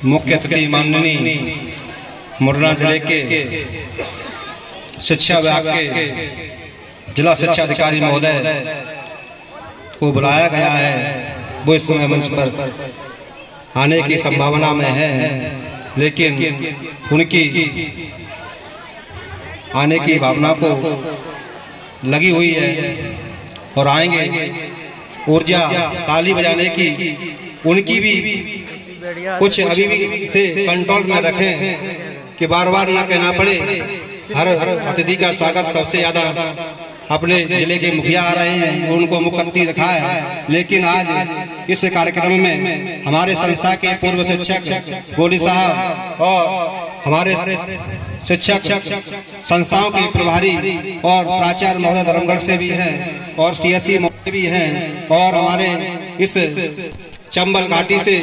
मुख्य अतिथि माननीय मुरैना जिले के शिक्षा विभाग के जिला शिक्षा अधिकारी महोदय को बुलाया गया है। वो इस समय मंच पर आने की संभावना में है, लेकिन उनकी आने की भावना को लगी हुई है और आएंगे। ऊर्जा ताली बजाने की उनकी भी कुछ अभी भी से कंट्रोल में रखें कि बार बार ना कहना पड़े। हर अतिथि का स्वागत सबसे ज्यादा अपने जिले के मुखिया आ रहे हैं, उनको मुख्य अतिथि रखा है। लेकिन आज इस कार्यक्रम में हमारे संस्था के पूर्व शिक्षक गोली साहब और हमारे शिक्षक संस्थाओं के प्रभारी और प्राचार्य महोदय धर्मगढ़ से भी हैं और सीएससी महोदय भी हैं और हमारे इस चंबल घाटी से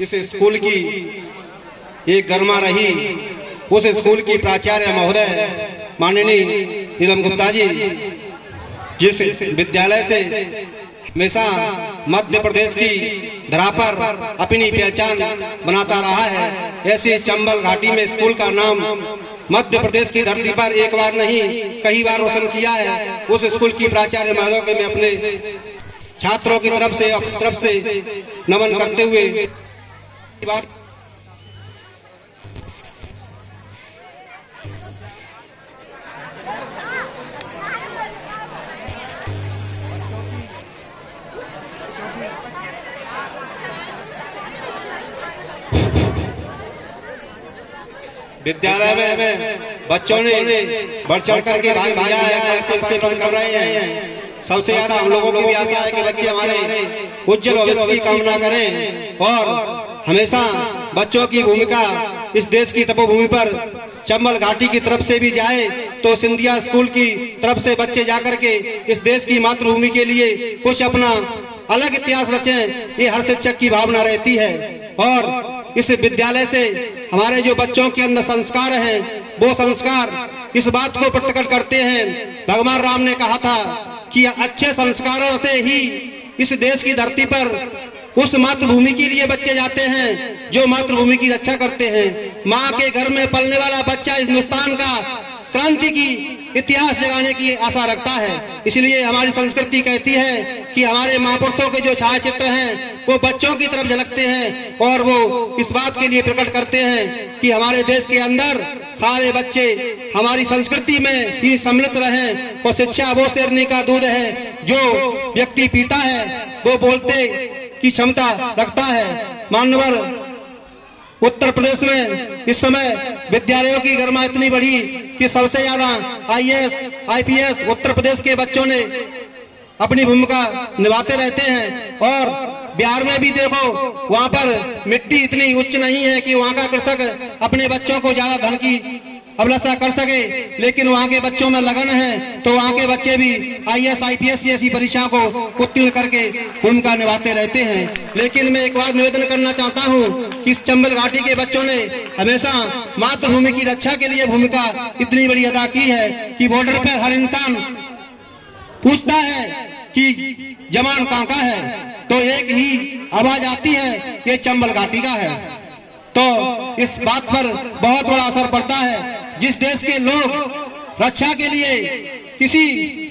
इस स्कूल की एक गरिमा रही उस स्कूल की प्राचार्य महोदय माननीय नीलम गुप्ता जी, जिस विद्यालय से हमेशा मध्य प्रदेश की धरा पर अपनी पहचान बनाता रहा है, ऐसी चंबल घाटी में स्कूल का नाम मध्य प्रदेश की धरती पर एक बार नहीं कई बार रोशन किया है। उस स्कूल की प्राचार्य महोदय के मैं अपने छात्रों की तरफ से नमन करते हुए बात विद्यालय में बच्चों ने बढ़ चढ़ करके भाग लिया है, कर रहे हैं। सबसे ज्यादा हम लोगों की भी आशा है कि बच्चे हमारे उज्जवल भविष्य की कामना करें और हमेशा बच्चों की भूमिका इस देश की तपोभूमि पर चंबल घाटी की तरफ से भी जाए तो सिंधिया स्कूल की तरफ से बच्चे जाकर के इस देश की मातृभूमि के लिए कुछ अपना अलग इतिहास रचें, ये हर शिक्षक की भावना रहती है। और इस विद्यालय से हमारे जो बच्चों के अंदर संस्कार हैं, वो संस्कार इस बात को प्रकट करते हैं। भगवान राम ने कहा था कि अच्छे संस्कारों से ही इस देश की धरती पर उस मातृभूमि के लिए बच्चे जाते हैं जो मातृभूमि की रक्षा करते हैं। माँ के घर में पलने वाला बच्चा इस हिंदुस्तान का क्रांति की इतिहास जगाने की आशा रखता है। इसलिए हमारी संस्कृति कहती है कि हमारे महापुरुषों के जो छायाचित्र हैं वो बच्चों की तरफ झलकते हैं और वो इस बात के लिए प्रकट करते हैं कि हमारे देश के अंदर सारे बच्चे हमारी संस्कृति में ही सम्मिलित रहें। और शिक्षा वो शेरनी का दूध है जो व्यक्ति पीता है वो बोलते की क्षमता रखता है। मान्यवर उत्तर प्रदेश में इस समय विद्यालयों की गरिमा इतनी बढ़ी कि सबसे ज्यादा आईएएस आईपीएस उत्तर प्रदेश के बच्चों ने अपनी भूमिका निभाते रहते हैं। और बिहार में भी देखो, वहां पर मिट्टी इतनी उच्च नहीं है कि वहां का कृषक अपने बच्चों को ज्यादा धन की अभिलाषा कर सके, लेकिन वहां के बच्चों में लगन है तो वहां के बच्चे भी आईएएस आईपीएस जैसी परीक्षा को उत्तीर्ण करके भूमिका निभाते रहते हैं। लेकिन मैं एक बात निवेदन करना चाहता हूं कि इस चंबल घाटी के बच्चों ने हमेशा मातृभूमि की रक्षा के लिए भूमिका इतनी बड़ी अदा की है कि बॉर्डर पर हर इंसान पूछता है कि जवान कहाँ का है, तो एक ही आवाज आती है, ये चंबल घाटी का है। तो इस बात पर बहुत बड़ा असर पड़ता है। जिस देश के लोग रक्षा के लिए किसी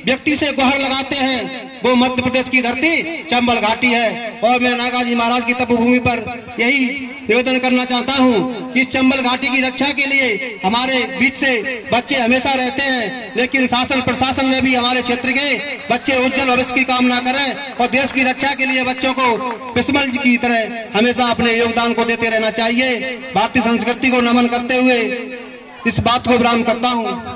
व्यक्ति से गुहार लगाते हैं वो मध्य प्रदेश की धरती चंबल घाटी है। और मैं नागाजी महाराज की तपोभूमि पर यही निवेदन करना चाहता हूं कि इस चंबल घाटी की रक्षा के लिए हमारे बीच से बच्चे हमेशा रहते हैं, लेकिन शासन प्रशासन में भी हमारे क्षेत्र के बच्चे उज्जवल भविष्य की कामना करें और देश की रक्षा के लिए बच्चों को बिस्मिल जी की तरह हमेशा अपने योगदान को देते रहना चाहिए। भारतीय संस्कृति को नमन करते हुए इस बात को विराम करता हूँ।